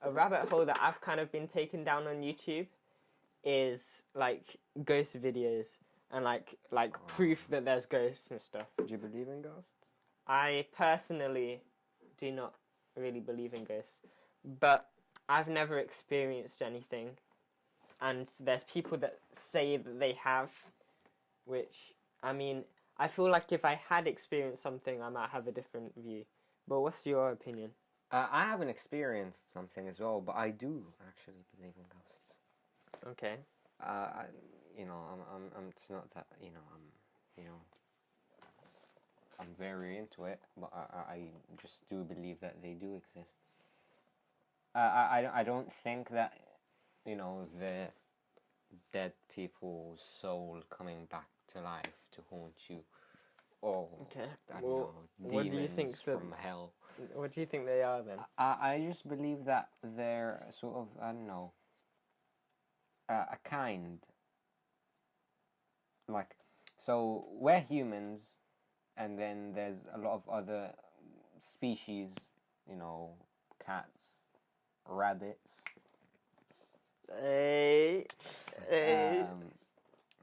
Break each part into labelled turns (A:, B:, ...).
A: a rabbit hole that I've kind of been taken down on YouTube is like ghost videos and like proof that there's ghosts and stuff.
B: Do you believe in ghosts?
A: I personally do not really believe in ghosts, but I've never experienced anything, and there's people that say that they have, which, I mean, I feel like if I had experienced something, I might have a different view. But what's your opinion?
B: I haven't experienced something as well, but I do actually believe in ghosts.
A: Okay.
B: It's not that, I'm very into it, but I just do believe that they do exist. I don't think that, the dead people's soul coming back to life to haunt you, or
A: Okay.
B: demons
A: do you think
B: from hell.
A: What do you think they are then?
B: I just believe that they're sort of, a kind, so we're humans, and then there's a lot of other species, cats, rabbits,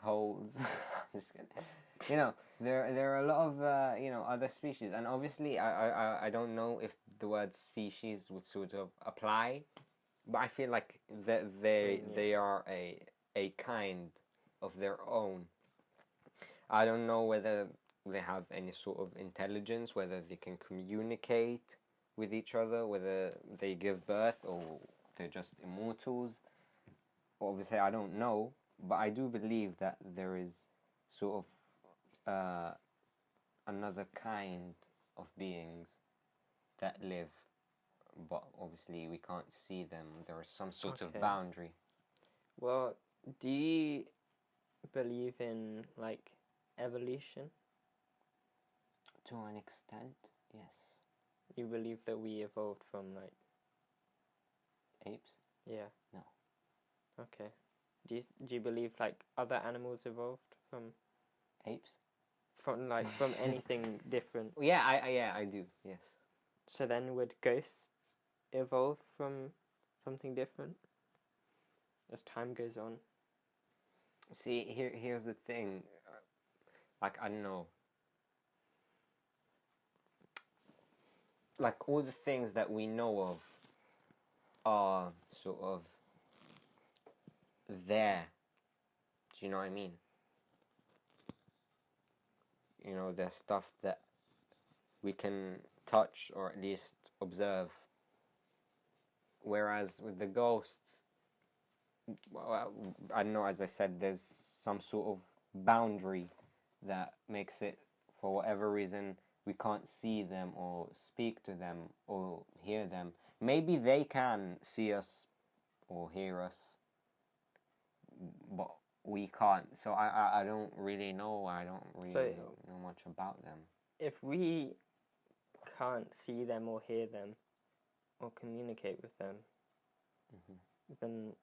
B: holes. I'm just kidding. There are a lot of other species, and obviously I don't know if the word species would sort of apply, but I feel like that they are a kind of their own. I don't know whether they have any sort of intelligence, whether they can communicate with each other, whether they give birth or they're just immortals. Obviously, I don't know, but I do believe that there is sort of another kind of beings that live, but obviously we can't see them. There is some sort of boundary.
A: Well, do you believe in, like, evolution?
B: To an extent, yes.
A: You believe that we evolved from, like...
B: Apes?
A: Yeah.
B: No.
A: Okay. Do you believe, like, other animals evolved from...
B: Apes?
A: From anything different?
B: Yeah, I do, yes.
A: So then would ghosts evolve from something different as time goes on?
B: See, here's the thing. Like, I don't know. Like, all the things that we know of are sort of there. Do you know what I mean? There's stuff that we can touch or at least observe. Whereas with the ghosts, well, I don't know, as I said, there's some sort of boundary that makes it, for whatever reason, we can't see them or speak to them or hear them. Maybe they can see us or hear us, but we can't. So I don't really know. I don't really know much about them.
A: If we can't see them or hear them or communicate with them, then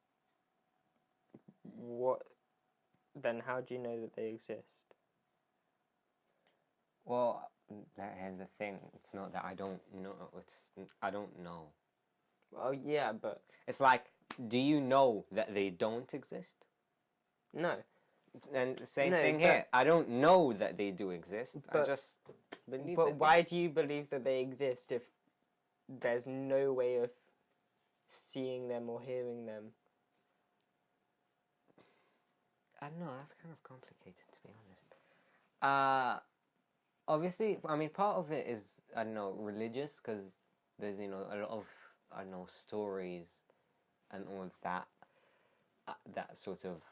A: what? Then how do you know that they exist?
B: Well, here's the thing. It's not that I don't know. I don't know.
A: Well, yeah, but
B: it's like, do you know that they don't exist?
A: No.
B: And same thing here. I don't know that they do exist. I just believe.
A: But why do you believe that they exist if there's no way of seeing them or hearing them?
B: I don't know. That's kind of complicated, to be honest. Obviously, I mean, part of it is, I don't know, religious, because there's, a lot of, I don't know, stories and all of that. That sort of,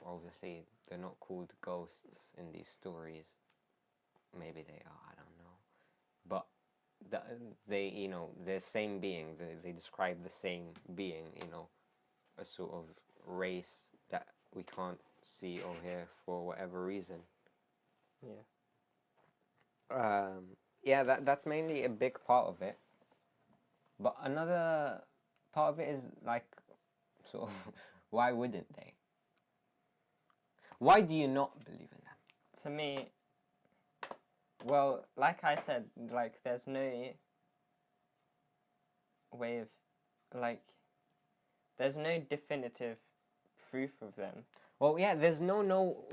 B: obviously, they're not called ghosts in these stories. Maybe they are, I don't know. But they, the same being, they describe the same being, a sort of race that we can't see or hear for whatever reason.
A: Yeah.
B: That's mainly a big part of it. But another part of it is, like, sort of, why wouldn't they? Why do you not believe in them?
A: To me, well, like I said, like, there's no way of like, there's no definitive proof of them.
B: Well, yeah, there's no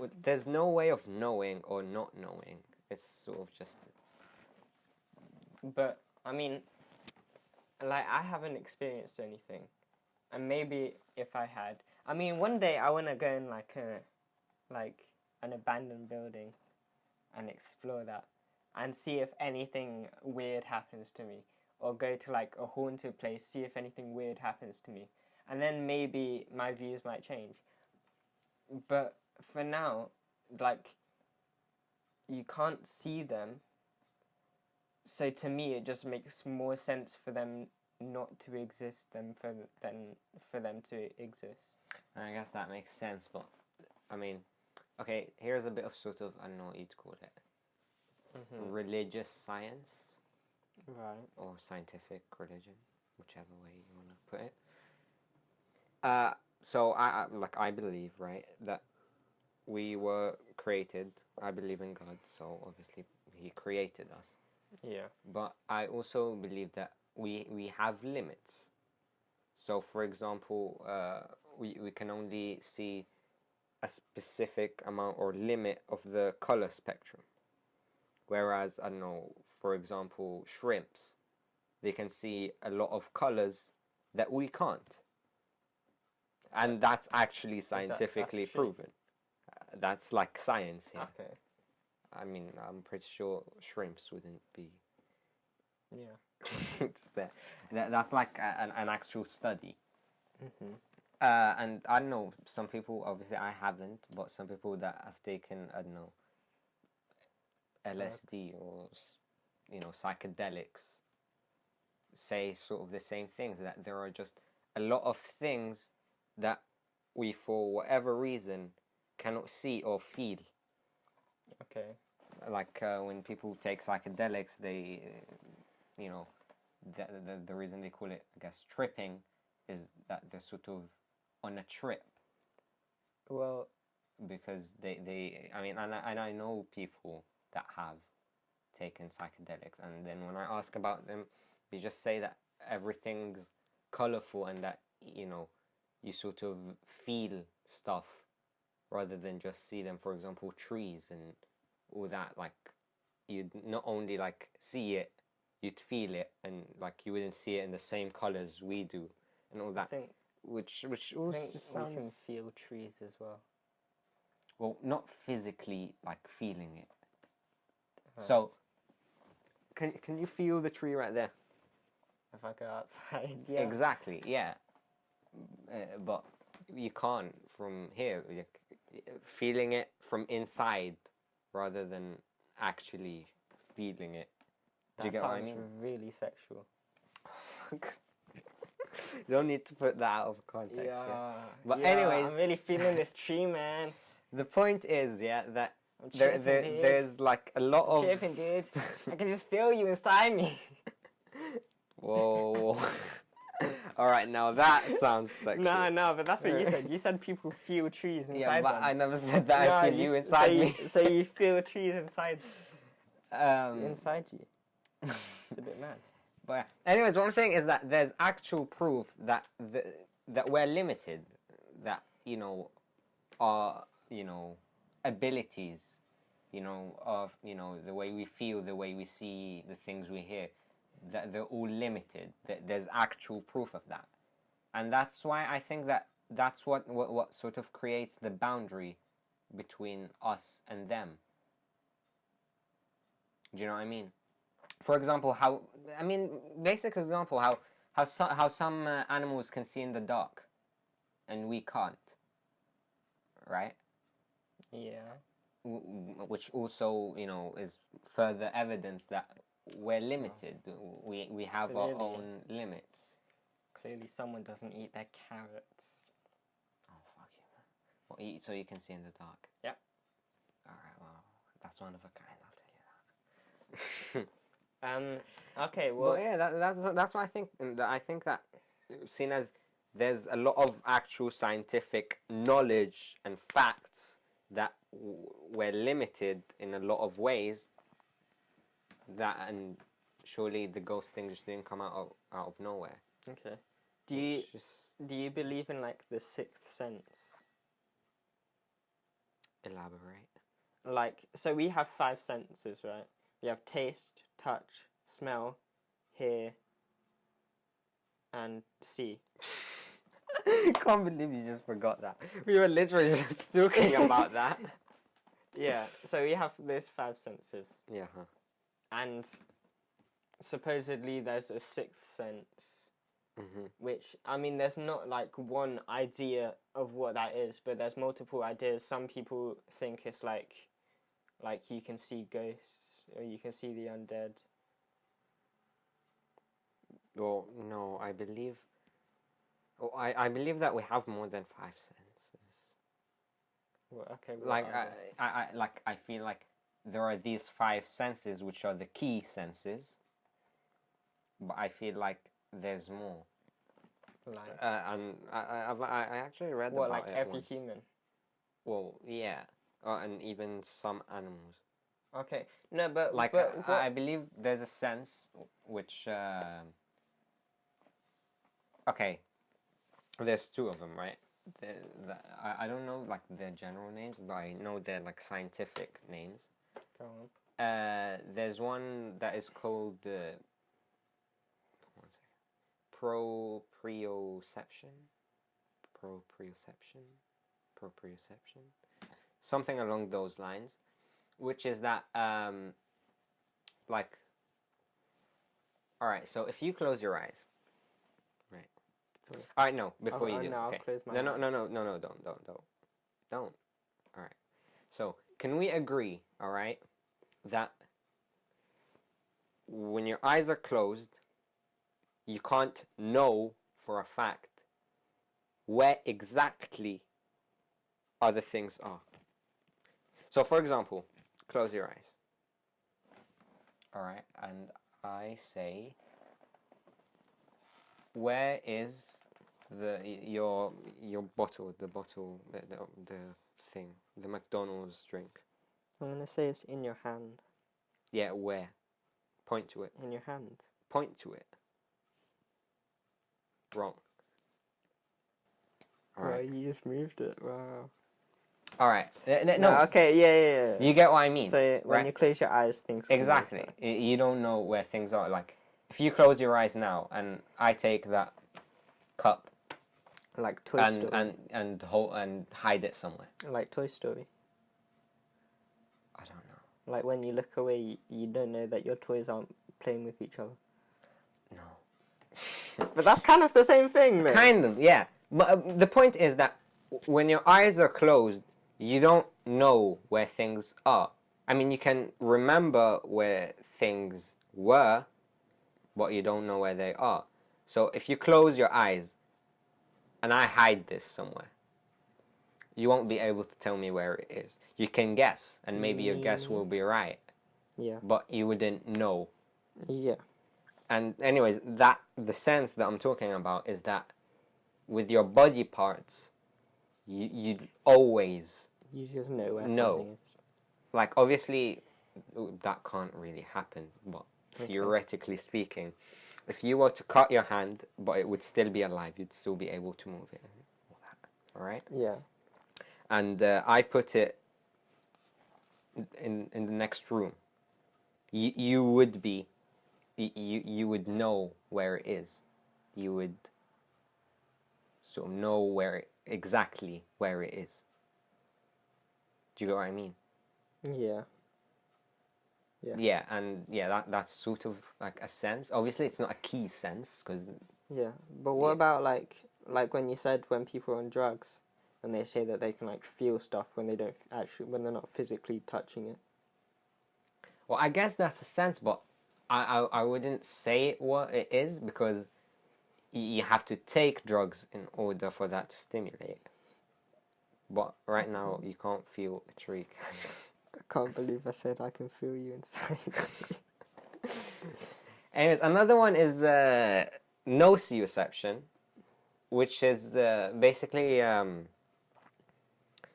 B: way of knowing or not knowing. It's sort of just.
A: But I mean, like, I haven't experienced anything, and maybe if I had, I mean, one day I want to go in like an abandoned building, and explore that, and see if anything weird happens to me, or go to like a haunted place, see if anything weird happens to me, and then maybe my views might change. But for now, like, you can't see them. So to me, it just makes more sense for them not to exist than for them to exist.
B: I guess that makes sense, but I mean, okay, here's a bit of sort of, I don't know what you'd call it, religious science,
A: Right.
B: or scientific religion, whichever way you want to put it. So I believe, right, that we were created. I believe in God, so obviously He created us.
A: Yeah.
B: But I also believe that we have limits. So, for example, we can only see a specific amount or limit of the color spectrum. Whereas, I don't know, for example, shrimps, they can see a lot of colors that we can't. And that's actually scientifically proven. That's like science here.
A: Okay.
B: I mean, I'm pretty sure shrimps wouldn't be.
A: Yeah.
B: Just there. That's like an actual study.
A: Mm-hmm.
B: And I don't know, some people, obviously I haven't, but some people that have taken, I don't know, LSD or, you know, psychedelics say sort of the same things, that there are just a lot of things that we, for whatever reason, cannot see or feel.
A: Okay.
B: Like when people take psychedelics, they, you know, the reason they call it, I guess, tripping, is that they're sort of on a trip.
A: Well,
B: Because they I mean, and I know people that have taken psychedelics, and then when I ask about them, they just say that everything's colorful and that, you know, you sort of feel stuff rather than just see them. For example, trees and all that, like, you'd not only like see it, you'd feel it, and like you wouldn't see it in the same colors we do and all that. Which also just sounds...
A: we can feel trees as well.
B: Well, not physically, like feeling it. So, can you feel the tree right there?
A: If I go outside, yeah.
B: Exactly, yeah. But you can't from here. Feeling it from inside rather than actually feeling it. Do you get what I mean?
A: That sounds really sexual.
B: You don't need to put that out of context.
A: Yeah.
B: But
A: yeah,
B: anyways,
A: I'm really feeling this tree, man.
B: The point is, yeah, that
A: dude.
B: there's like a lot of...
A: Tripping, dude. I can just feel you inside me.
B: Whoa. Alright, now that sounds sexual.
A: No, but that's what you said. You said people feel trees inside them.
B: Yeah, but I never said that. I feel you inside me.
A: So you feel trees inside you. It's a bit mad.
B: But anyways, what I'm saying is that there's actual proof that that we're limited, that, you know, our, you know, abilities, you know, of, you know, the way we feel, the way we see, the things we hear, that they're all limited. There's actual proof of that. And that's why I think that that's what sort of creates the boundary between us and them. Do you know what I mean? For example, basic example, how some animals can see in the dark and we can't. Right?
A: Yeah.
B: Which also, you know, is further evidence that we're limited. We have our own limits.
A: Clearly someone doesn't eat their carrots.
B: Oh, fuck you, man. Well, eat so you can see in the dark.
A: Yeah.
B: Alright, well, that's one of a kind, I'll tell you that.
A: Okay, well...
B: But yeah, that's what I think. I think that, seen as there's a lot of actual scientific knowledge and facts that we're limited in a lot of ways, that, and surely the ghost thing just didn't come out of nowhere.
A: Okay. Do you
B: It's just
A: believe in like the sixth sense?
B: elaborate.
A: Like, so we have five senses, right? We have taste, touch, smell, hear, and see.
B: Can't believe you just forgot that. We were literally just talking about that.
A: Yeah, so we have those five senses.
B: Yeah. Huh.
A: And supposedly there's a sixth sense, which, I mean, there's not like one idea of what that is, but there's multiple ideas. Some people think it's like you can see ghosts or you can see the undead.
B: Well, no, I believe. Oh, I believe that we have more than five senses.
A: Well, okay.
B: Like I feel like there are these five senses which are the key senses, but I feel like there's more.
A: Like
B: And I actually read
A: what?
B: about
A: Like
B: it
A: every
B: once.
A: human.
B: Well, yeah, and even some animals.
A: Okay. No, but
B: Like
A: but what?
B: I believe there's a sense which. Okay, there's two of them, right? I don't know like their general names, but I know their like scientific names.
A: Go on.
B: There's one that is called one second, proprioception, something along those lines, which is that like, all right, so if you close your eyes, right?
A: Sorry.
B: All right, no, before you do,
A: no, I'll
B: okay.
A: close my
B: No,
A: eyes.
B: don't. All right. So, can we agree, all right, that when your eyes are closed, you can't know for a fact where exactly other things are. So, for example, close your eyes. All right, and I say, where is your bottle, the thing, the McDonald's drink?
A: I'm gonna say it's in your hand.
B: Yeah, where? Point to it.
A: In your hand.
B: Point to it. Wrong. All right.
A: Well, you just moved it. Wow.
B: All right. No.
A: No. Okay. Yeah.
B: You get what I mean.
A: So when
B: right?
A: you close your eyes, things come
B: Exactly.
A: over.
B: You don't know where things are. Like, if you close your eyes now and I take that cup
A: Like Toy Story.
B: and hide it somewhere.
A: Like Toy Story.
B: I don't know.
A: Like when you look away, you don't know that your toys aren't playing with each other.
B: No.
A: But that's kind of the same thing, though.
B: Kind of, yeah. But the point is that when your eyes are closed, you don't know where things are. I mean, you can remember where things were, but you don't know where they are. So if you close your eyes and I hide this somewhere, you won't be able to tell me where it is. You can guess, and maybe your guess will be right.
A: Yeah.
B: But you wouldn't know.
A: Yeah.
B: And anyways, the sense that I'm talking about is that with your body parts, you always
A: You just know where
B: know.
A: something is.
B: Like, obviously, that can't really happen, but theoretically speaking, if you were to cut your hand, but it would still be alive, you'd still be able to move it and all that. All right?
A: Yeah.
B: And I put it in the next room. You would be, you would know where it is. You would know exactly where it is. Do you get what I mean?
A: Yeah.
B: Yeah, and that's sort of like a sense. Obviously, it's not a key sense because.
A: Yeah, but what about like when you said when people are on drugs, and they say that they can like feel stuff when they don't when they're not physically touching it.
B: Well, I guess that's a sense, but I wouldn't say what it is because you have to take drugs in order for that to stimulate. But right now, you can't feel a tree.
A: I can't believe I said I can feel you inside.
B: Anyways, another one is nociception, which is basically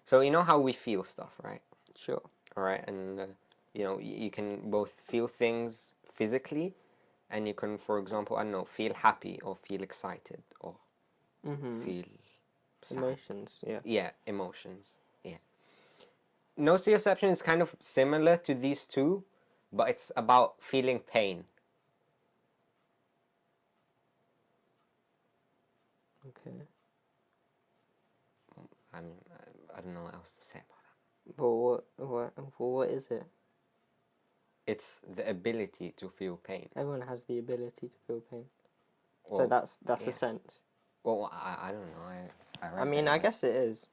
B: so you know how we feel stuff, right?
A: Sure.
B: All right, and you can both feel things physically, and you can, for example, I don't know, feel happy or feel excited or feel sad.
A: Emotions, yeah.
B: Yeah, emotions. Yeah. Nociception is kind of similar to these two, but it's about feeling pain.
A: Okay.
B: I mean, I don't know what else to say about that.
A: But what is it?
B: It's the ability to feel pain.
A: Everyone has the ability to feel pain.
B: Well,
A: So that's a sense.
B: Well, I don't know.
A: I mean, I guess it is.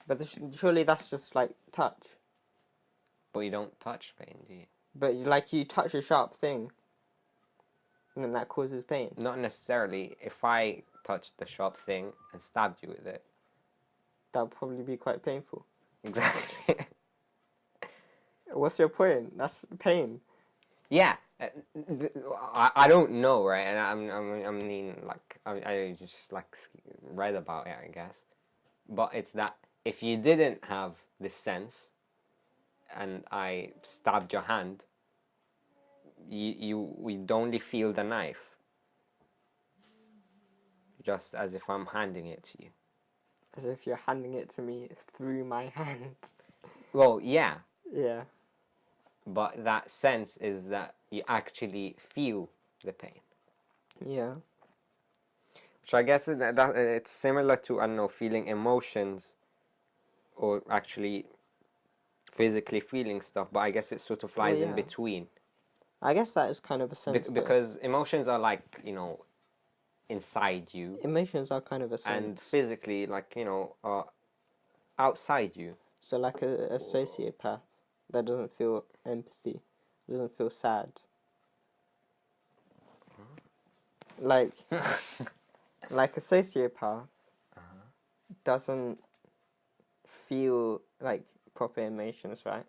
A: But surely that's just like touch.
B: But you don't touch pain, do you?
A: But like you touch a sharp thing, and then that causes pain.
B: Not necessarily. If I touched the sharp thing and stabbed you with it,
A: That would probably be quite painful.
B: exactly.
A: What's your point? That's pain.
B: Yeah, I don't know, right? And I mean, like I just like read about it, I guess. But it's that if you didn't have this sense, and I stabbed your hand, we'd only feel the knife, just as if I'm handing it to you.
A: As if you're handing it to me through my hand.
B: Well, yeah.
A: Yeah.
B: But that sense is that you actually feel the pain.
A: Yeah.
B: Which I guess it's similar to, I don't know, feeling emotions or actually physically feeling stuff, but I guess it sort of lies in between.
A: I guess that is kind of a sense.
B: Because emotions are like, you know, inside you.
A: Emotions are kind of a sense.
B: And physically, like, you know, are outside you.
A: So like a sociopath that doesn't feel empathy, doesn't feel sad. Like, like a sociopath doesn't feel like proper emotions, right?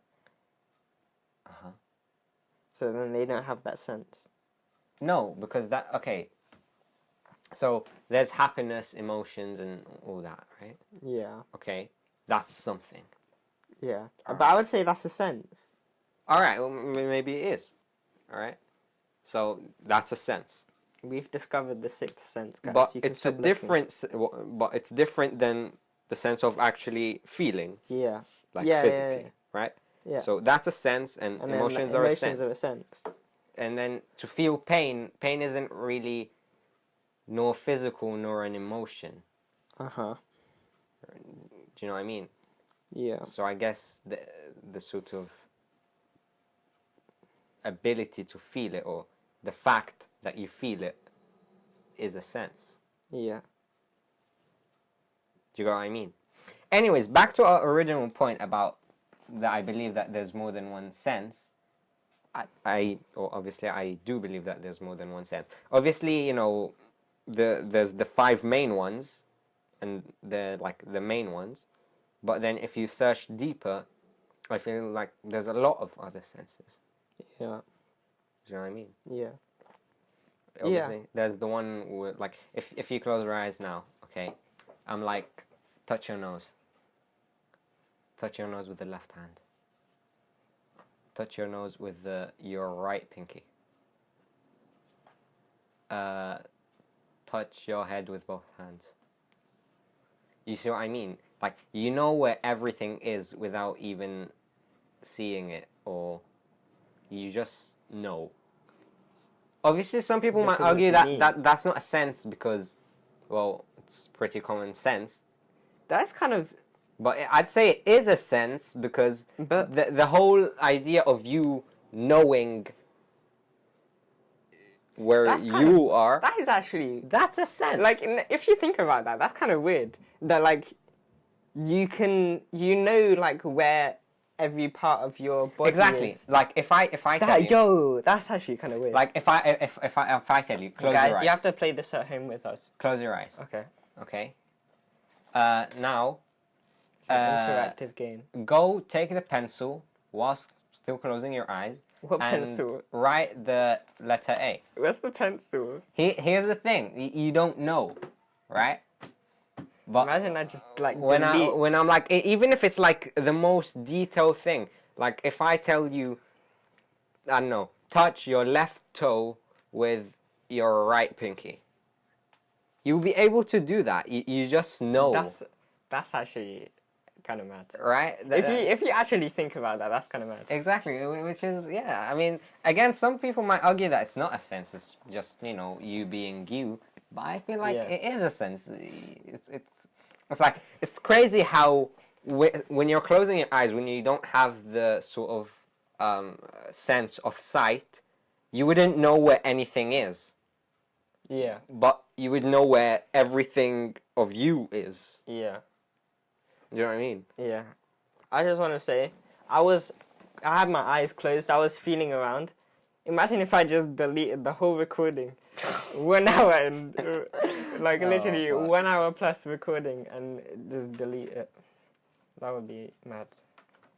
A: So then they don't have that sense.
B: No, because that, okay. So there's happiness, emotions, and all that, right?
A: Yeah.
B: Okay, that's something.
A: Yeah. But I would say that's a sense.
B: All right, well, maybe it is. All right. So that's a sense.
A: We've discovered the sixth sense, guys.
B: But it's a different. But it's different than the sense of actually feeling.
A: Yeah.
B: Like physically,
A: yeah.
B: right?
A: Yeah.
B: So that's a sense, and emotions are a sense.
A: Emotions are a sense.
B: And then to feel pain isn't really nor physical nor an emotion.
A: Uh-huh.
B: Do you know what I mean?
A: Yeah.
B: So I guess the sort of ability to feel it, or the fact that you feel it, is a sense.
A: Yeah.
B: Do you know what I mean? Anyways, back to our original point about that I believe that there's more than one sense. Obviously I do believe that there's more than one sense. Obviously, you know, there's the five main ones, and they're like the main ones. But then if you search deeper, I feel like there's a lot of other senses.
A: Yeah.
B: Do you know what I mean?
A: Yeah.
B: Obviously, there's the one with, like, if you close your eyes now, okay, I'm like, touch your nose. Touch your nose with the left hand. Touch your nose with your right pinky. Touch your head with both hands. You see what I mean? Like, you know where everything is without even seeing it, or you just know. Obviously, some people might argue that that's not a sense because, well, it's pretty common sense.
A: That's kind of...
B: But I'd say it is a sense because the whole idea of you knowing where you are...
A: That is actually...
B: That's a sense.
A: Like, if you think about that, that's kind of weird. That, like, you know, like, where every part of your body is.
B: Like, if I tell you...
A: Yo, that's actually kind of weird.
B: Like, if I tell you, close your eyes.
A: Guys, you have to play this at home with us.
B: Close your eyes.
A: Okay.
B: Okay. Now...
A: interactive game.
B: Go take the pencil whilst still closing your eyes.
A: What
B: and
A: pencil?
B: Write the letter A.
A: Where's the pencil?
B: Here's the thing. You don't know, right? But
A: imagine I just like
B: when I'm like, even if it's like the most detailed thing, like if I tell you, I don't know, touch your left toe with your right pinky. You'll be able to do that. You just know.
A: That's actually kind of mad.
B: Right?
A: If you actually think about that, that's kind of mad.
B: Exactly, which is, yeah, I mean, again, some people might argue that it's not a sense, it's just, you being you, but I feel like it is a sense. It's like, it's crazy how when you're closing your eyes, when you don't have the sort of sense of sight, you wouldn't know where anything is.
A: Yeah.
B: But you would know where everything of you is.
A: Yeah.
B: You know what I mean?
A: Yeah. I just want to say, I had my eyes closed, I was feeling around. Imagine if I just deleted the whole recording. 1 hour and, literally 1 hour plus recording and just delete it. That would be mad.